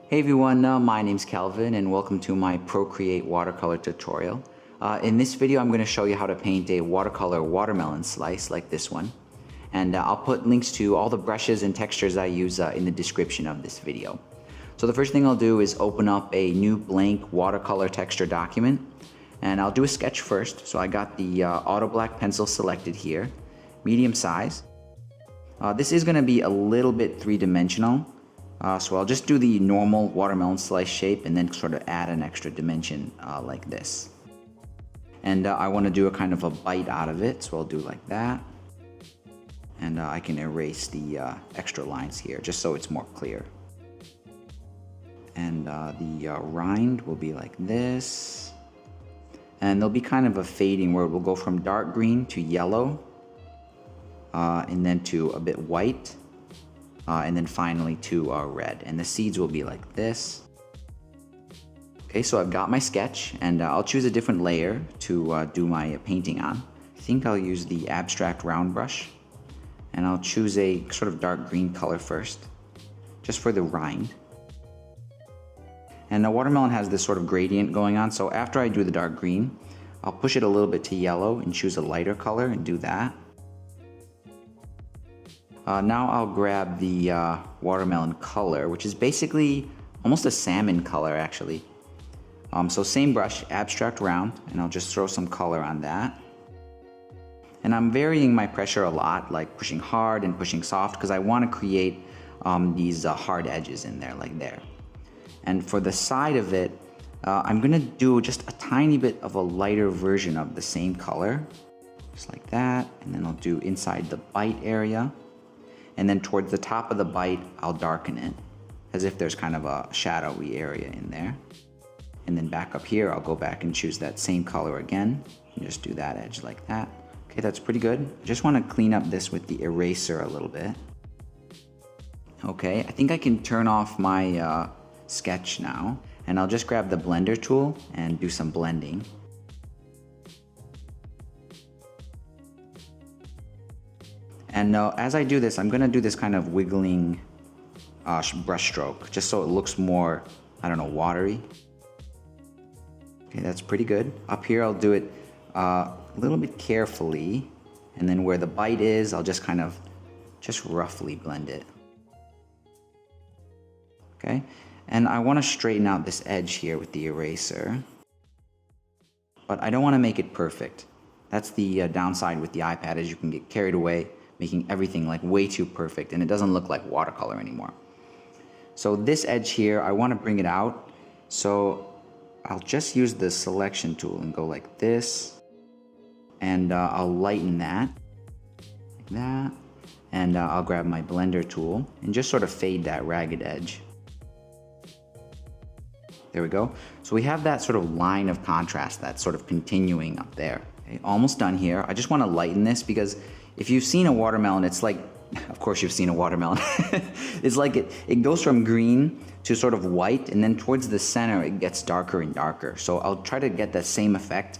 Hey everyone, my name's Calvin and welcome to my Procreate watercolor tutorial. In this video I'm going to show you how to paint a watercolor watermelon slice like this one. And I'll put links to all the brushes and textures I use in the description of this video. So the first thing I'll do is open up a new blank watercolor texture document. And I'll do a sketch first. So I got the auto black pencil selected here, medium size. This is going to be a little bit three-dimensional. So I'll just do the normal watermelon slice shape and then sort of add an extra dimension like this. And I want to do a kind of a bite out of it, so I'll do like that. And I can erase the extra lines here just so it's more clear. And the rind will be like this. And there'll be kind of a fading where it will go from dark green to yellow, and then to a bit white. And then finally to red, and the seeds will be like this. Okay, so I've got my sketch, and I'll choose a different layer to do my painting on. I think I'll use the abstract round brush, and I'll choose a sort of dark green color first, just for the rind. And the watermelon has this sort of gradient going on, so after I do the dark green, I'll push it a little bit to yellow and choose a lighter color and do that. Now I'll grab the watermelon color, which is basically almost a salmon color actually. So same brush, abstract round, and I'll just throw some color on that. And I'm varying my pressure a lot, like pushing hard and pushing soft, because I want to create these hard edges in there, like there. And for the side of it, I'm going to do just a tiny bit of a lighter version of the same color, just like that. And then I'll do inside the bite area. And then towards the top of the bite, I'll darken it, as if there's kind of a shadowy area in there. And then back up here, I'll go back and choose that same color again, and just do that edge like that. Okay, that's pretty good. I just want to clean up this with the eraser a little bit. Okay, I think I can turn off my sketch now, and I'll just grab the blender tool and do some blending. And as I do this, I'm going to do this kind of wiggling brush stroke, just so it looks more, I don't know, watery. Okay, that's pretty good. Up here, I'll do it a little bit carefully. And then where the bite is, I'll just kind of, just roughly blend it. Okay, and I want to straighten out this edge here with the eraser. But I don't want to make it perfect. That's the downside with the iPad, is you can get carried away, making everything like way too perfect, and it doesn't look like watercolor anymore. So this edge here, I want to bring it out, so I'll just use the selection tool and go like this, and I'll lighten that, like that, and I'll grab my blender tool and just sort of fade that ragged edge. There we go. So we have that sort of line of contrast that's sort of continuing up there. Okay, almost done here. I just want to lighten this because if you've seen a watermelon, it's like, of course you've seen a watermelon. It's like it goes from green to sort of white, and then towards the center it gets darker and darker. So I'll try to get that same effect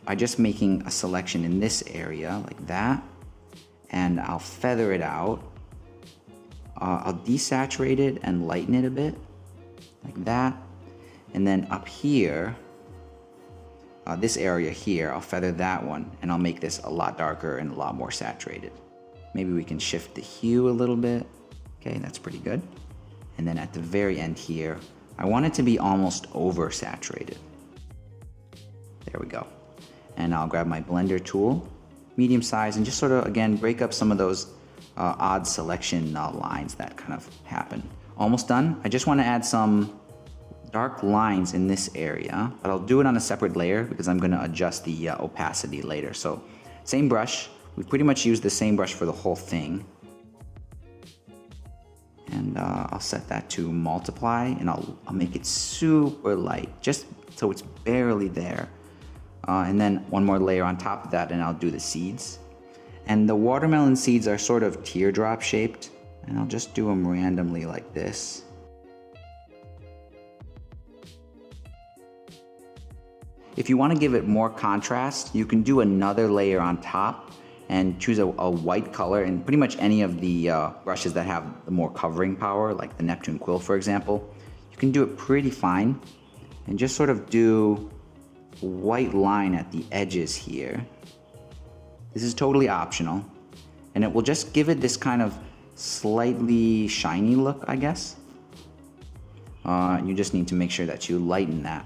by just making a selection in this area like that, and I'll feather it out. I'll desaturate it and lighten it a bit like that, and then up here, this area here, I'll feather that one, and I'll make this a lot darker and a lot more saturated. Maybe we can shift the hue a little bit. Okay, that's pretty good. And then at the very end here, I want it to be almost oversaturated. There we go. And I'll grab my blender tool, medium size, and just sort of, again, break up some of those odd selection lines that kind of happen. Almost done. I just want to add some dark lines in this area, but I'll do it on a separate layer because I'm going to adjust the opacity later. So same brush, we pretty much use the same brush for the whole thing. And I'll set that to multiply, and I'll make it super light, just so it's barely there. And then one more layer on top of that, and I'll do the seeds. And the watermelon seeds are sort of teardrop shaped, and I'll just do them randomly like this. If you want to give it more contrast, you can do another layer on top and choose a white color, and pretty much any of the brushes that have the more covering power, like the Neptune Quill, for example, you can do it pretty fine and just sort of do a white line at the edges here. This is totally optional, and it will just give it this kind of slightly shiny look, I guess. You just need to make sure that you lighten that,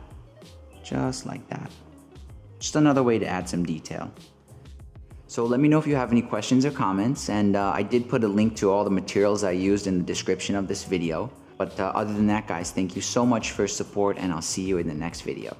just like that. Just another way to add some detail. So let me know if you have any questions or comments, and I did put a link to all the materials I used in the description of this video. But other than that, guys, thank you so much for your support, and I'll see you in the next video.